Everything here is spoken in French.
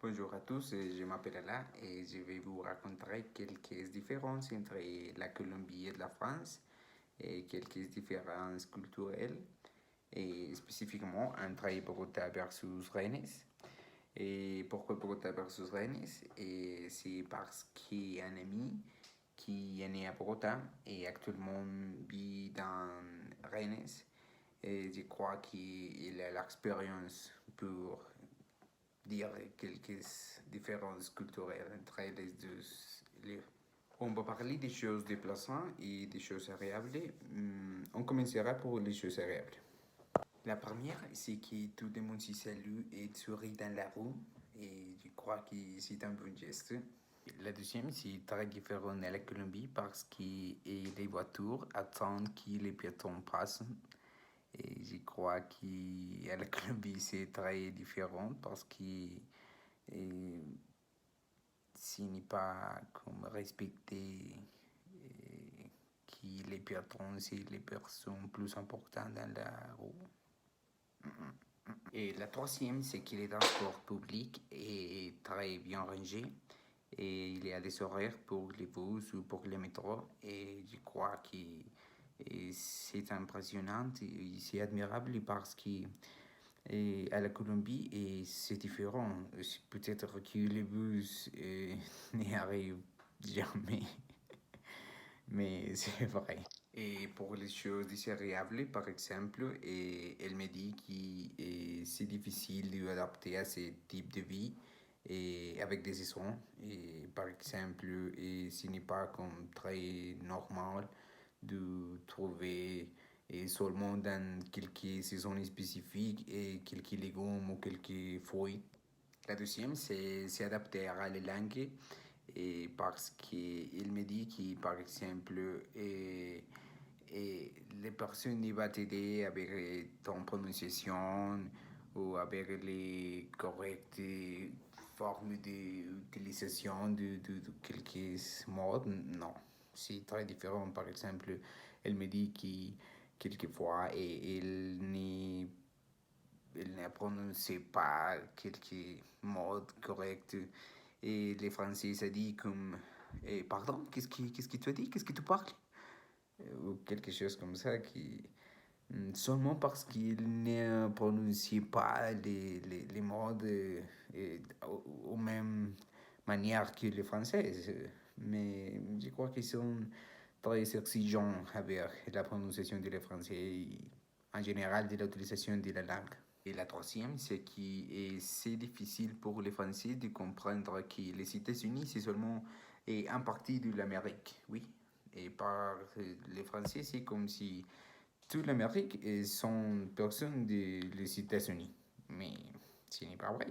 Bonjour à tous, je m'appelle Alain et je vais vous raconter quelques différences entre la Colombie et la France et quelques différences culturelles et spécifiquement entre Bogota versus Rennes. Et pourquoi Bogota versus Rennes? Et c'est parce qu'il y a un ami qui est né à Bogota et actuellement vit dans Rennes. Et je crois qu'il a l'expérience pour dire quelques différences culturelles entre les deux lieux. On va parler des choses déplaçantes et des choses agréables. On commencera pour les choses agréables. La première, c'est que tout le monde se salue et sourit dans la rue. Et je crois que c'est un bon geste. La deuxième, c'est très différent à la Colombie parce que les voitures attendent que les piétons passent. Et je crois qu'à la Colombie, c'est très différent parce que ce n'est pas comme respecter que les piétons, c'est les personnes plus importantes dans la rue. Et la troisième, c'est que les transports publics est très bien rangé et il y a des horaires pour les bus ou pour les métros et je crois que c'est impressionnant et c'est admirable parce que à la Colombie et c'est différent. Peut-être que les bus n'y arrivent jamais, mais c'est vrai. Et pour les choses désagréables, par exemple, elle me dit que c'est difficile d'adapter à ce type de vie et avec des saisons. Et par exemple, ce n'est pas comme très normal de trouver seulement dans quelques saisons spécifiques et quelques légumes ou quelques fruits. La deuxième, c'est s'adapter à la langue et parce qu'il me dit que, par exemple, les personnes vont t'aider avec ton prononciation ou avec les correctes formes d'utilisation de quelques mots. Non, c'est très différent. Par exemple, elle me dit que quelquefois elle ne prononce pas quelques mots corrects et les Français se disent comme pardon, qu'est-ce que tu as dit, qu'est-ce que tu parles ou quelque chose comme ça qui seulement parce qu'il ne prononce pas les mots aux mêmes manière que les Français. Mais je crois qu'ils sont très exigeants avec la prononciation de les Français et en général de l'utilisation de la langue. Et la troisième, c'est que c'est difficile pour les Français de comprendre que les États-Unis, c'est seulement un parti de l'Amérique, oui. Et par les Français, c'est comme si toute l'Amérique sont personnes des États-Unis. Mais ce n'est pas vrai.